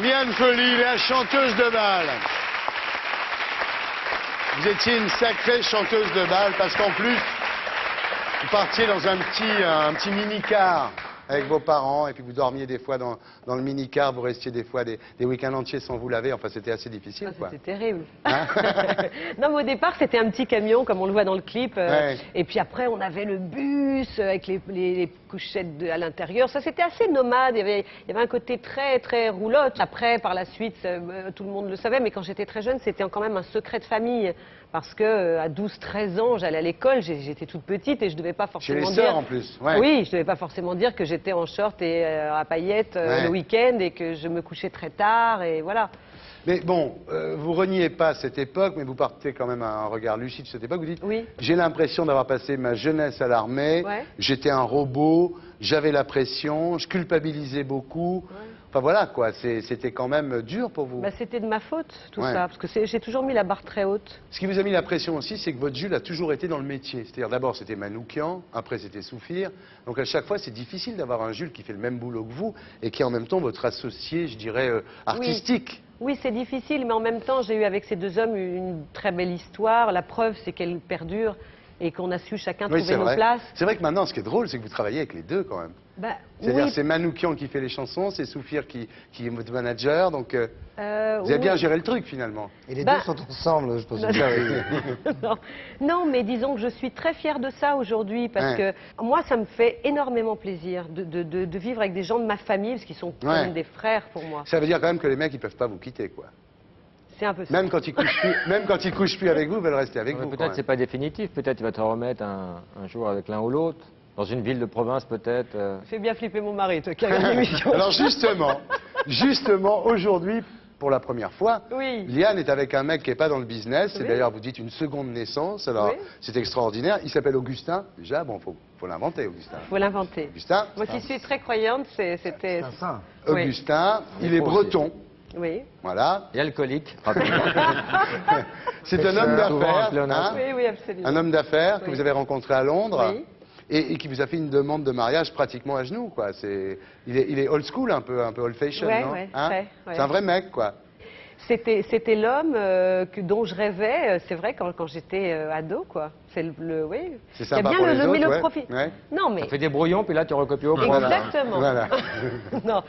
Liane Folly, la chanteuse de bal. Vous étiez une sacrée chanteuse de bal parce qu'en plus, vous partiez dans un petit mini-car avec vos parents et puis vous dormiez des fois dans le mini-car, vous restiez des fois des week-ends entiers sans vous laver. Enfin, c'était assez difficile, quoi. C'était terrible. Hein? Non, mais au départ, c'était un petit camion, comme on le voit dans le clip. Ouais. Et puis après, on avait le bus avec les couchettes à l'intérieur. Ça, c'était assez nomade. Il y avait un côté très, très roulotte. Après, par la suite, tout le monde le savait. Mais quand j'étais très jeune, c'était quand même un secret de famille. Parce que à 12-13 ans, j'allais à l'école, j'étais toute petite et je ne devais pas forcément Chez les dire... sœurs, en plus. Ouais. Oui, je ne devais pas forcément dire que j'étais en short et à paillettes le week-end et que je me couchais très tard et voilà. Mais bon, vous reniez pas cette époque, mais vous partez quand même à un regard lucide de cette époque. Vous dites, Oui. j'ai l'impression d'avoir passé ma jeunesse à l'armée, Ouais. j'étais un robot, j'avais la pression, je culpabilisais beaucoup. Ouais. Enfin voilà, quoi, c'était quand même dur pour vous. Bah, c'était de ma faute, tout Ouais. ça, parce que j'ai toujours mis la barre très haute. Ce qui vous a mis la pression aussi, c'est que votre Jules a toujours été dans le métier. C'est-à-dire d'abord c'était Manoukian, après c'était Soufir. Donc à chaque fois c'est difficile d'avoir un Jules qui fait le même boulot que vous et qui est en même temps votre associé, je dirais, artistique. Oui, c'est difficile, mais en même temps, j'ai eu avec ces deux hommes une très belle histoire. La preuve, c'est qu'elle perdure et qu'on a su chacun Oui, trouver nos vrai. places. C'est vrai que maintenant, ce qui est drôle, c'est que vous travaillez avec les deux quand même. Bah, C'est-à-dire oui, c'est Manoukian qui fait les chansons, c'est Soufir qui est votre manager, donc vous avez oui. bien géré le truc finalement. Et les Bah- deux sont ensemble, je pense. non. Non, mais disons que je suis très fière de ça aujourd'hui parce Ouais. que moi, ça me fait énormément plaisir de vivre avec des gens de ma famille parce qu'ils sont Ouais. comme des frères pour moi. Ça veut dire quand même que les mecs, ils peuvent pas vous quitter, quoi. C'est un peu ça. Même quand ils couchent plus, même quand ils couchent plus avec vous, ils veulent rester avec vous. quand Peut-être même. c'est pas définitif, peut-être il va te remettre un jour avec l'un ou l'autre, dans une ville de province peut-être. Fais bien flipper mon mari, toi qui as une émission. Alors justement, aujourd'hui, pour la première fois, Oui. Liane est avec un mec qui n'est pas dans le business. C'est Oui. d'ailleurs, vous dites, une seconde naissance. Alors, Oui. c'est extraordinaire. Il s'appelle Augustin. Déjà, bon, faut l'inventer, Augustin. Faut l'inventer. Augustin. Moi qui suis très croyante, c'était... Ça. Oui. Augustin, il est faut aussi. breton. Oui. Voilà. Et alcoolique. C'est un homme Souvent d'affaires. appelé hein, Oui, oui, absolument. un homme d'affaires que Oui. vous avez rencontré à Londres. Oui. Et qui vous a fait une demande de mariage pratiquement à genoux, quoi. Il est old school, un peu old fashion, Ouais, non ouais, Hein très, ouais. C'est un vrai mec, quoi. C'était l'homme dont je rêvais, c'est vrai, quand j'étais ado, quoi. C'est oui. C'est Il y a sympa bien pour les mais autres, le ouais. profil. Ouais. Non, mais... Ça fait des brouillons, puis là tu recopies au point. Exactement. Voilà. Non,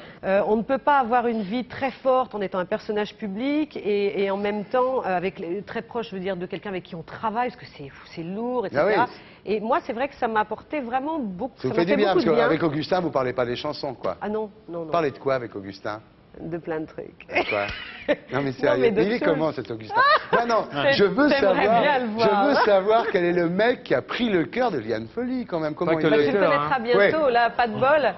on ne peut pas avoir une vie très forte en étant un personnage public et en même temps très proche, je veux dire, de quelqu'un avec qui on travaille, parce que c'est lourd, etc. Ah oui. Et moi, c'est vrai que ça m'a apporté vraiment beaucoup. Ça vous m'a fait du bien, parce beaucoup de bien. qu'avec Augustin, vous parlez pas des chansons, quoi. Ah non, non, non. Parlez de quoi avec Augustin De plein de trucs. De quoi Non mais Non, sérieux, mais de il est choses. comment cet Augustin Non, je veux T'aimerais bien le voir. je veux savoir quel est le mec qui a pris le cœur de Liane Folly, quand même. Comment Pas que il Bah, le est tu le lecteur, connaîtras hein. bientôt, là, pas de bol.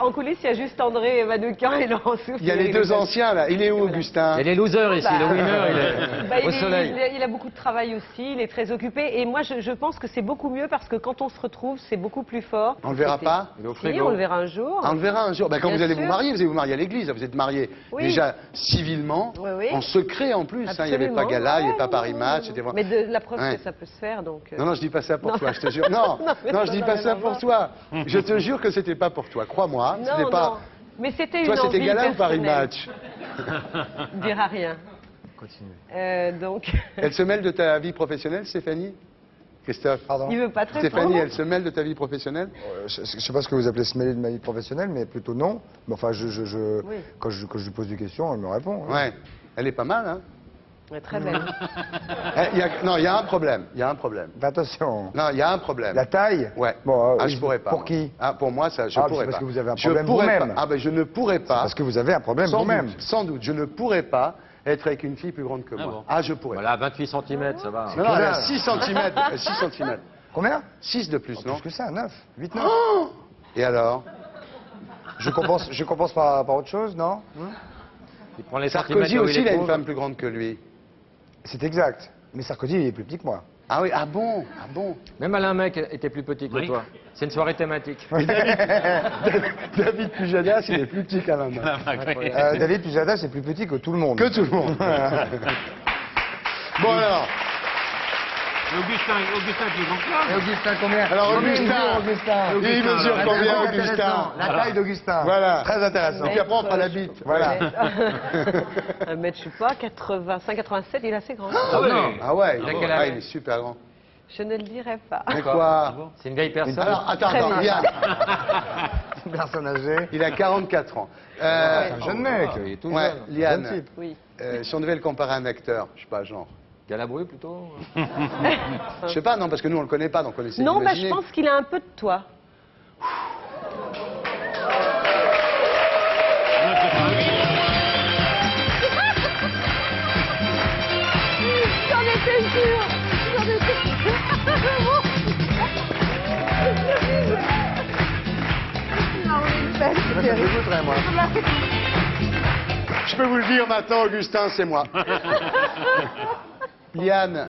En coulisses, il y a juste André Manoukian et Laurent Souffle. Il y a les deux anciens, là. Il est où, Augustin Il y a les losers ici, Bah. le winner il est Bah, au soleil. il a beaucoup de travail aussi, il est très occupé. Et moi, je pense que c'est beaucoup mieux parce que quand on se retrouve, c'est beaucoup plus fort. On le verra pas Il est au Si, frigo. on le verra un jour. On le verra un jour. Ben, quand Bien vous allez sûr. vous marier à l'église. Vous êtes marié Oui. déjà civilement, Oui, oui. en secret en plus. hein. Il n'y avait pas Absolument. gala, il n'y avait pas Ouais, Paris non, Match. non, c'était non. vraiment- Mais la preuve Ouais. que ça peut se faire, donc... Non, je dis pas ça pour Non. toi, je te jure. Non, mais non, ça je dis n'a pas rien ça à pour voir. toi. Je te jure que c'était pas pour toi. Crois-moi, Non, c'était non. pas. Mais c'était une Toi, c'était envie gala ou Paris personnelle. Match Il dira rien. Continue. Donc, Elle se mêle de ta vie professionnelle, Stéphanie Christophe Pardon. il veut pas te répondre. Stéphanie, elle se mêle de ta vie professionnelle Je ne sais pas ce que vous appelez se mêler de ma vie professionnelle, mais plutôt non. Mais enfin, Oui. quand je lui pose des questions, elle me répond. hein. Ouais. Elle est pas mal, hein Ouais, très belle. Non, il y a un problème. Il y a un problème. Fais attention. Non, il y a un problème. La taille Ouais. Bon, Ah, oui, je pourrais pas. Pour moi. qui Ah, pour moi, ça, je Ah, pourrais c'est parce pas. que vous avez un Je problème pourrais vous-même. pas. Ah, ben, je ne pourrais pas. Parce que vous avez un problème Sans vous-même. doute, sans doute. Je ne pourrais pas être avec une fille plus grande que moi. bon. Ah, je pourrais. Voilà, 28 cm, ça va. Non, non, elle a dalle. 6 cm. 6 cm. Combien 6 de plus, non Plus que ça, 9. 8, 9. Et alors Je compense par autre chose, non Il prend les Sarkozy centimètres là où aussi, il a une trouve. femme plus grande que lui. C'est exact. Mais Sarkozy, il est plus petit que moi. Ah oui, ah bon, ah bon. Même Alain Mec était plus petit que toi. C'est une soirée thématique. David Pujadas, il est plus petit quand même. David Pujadas, c'est plus petit que tout le monde. Que tout le monde. Bon alors, Augustin qui est donc là. Et Augustin, combien? Alors, Combien il Augustin. mesure, Augustin. Il mesure Ah, combien, c'est Augustin? intéressant. La taille d'Augustin. Voilà. Très intéressant. Et puis après, on fera la bite. Voilà. 1 mètre, je sais pas, 85, 87, il est assez grand. Ah ouais, Il a quel âge? il est super grand. Je ne le dirai pas. Mais quoi? C'est une vieille personne. Alors, attends, Très moche. Yann, Une personne âgée. il a 44 ans. C'est un jeune mec. Il est tout Ouais, jeune. Liane, Jeune type. Oui. si on devait le comparer à un acteur, je sais pas, genre. Galabru plutôt. Je sais pas, non, parce que nous, on le connaît pas, donc on essaie Non, bah, je d'imaginer. pense qu'il a un peu de toi. J'en étais sûre. J'en étais Non, on est une belle, Ça me dégoûterait, moi. Je peux vous le dire maintenant, Augustin, c'est moi. Liane,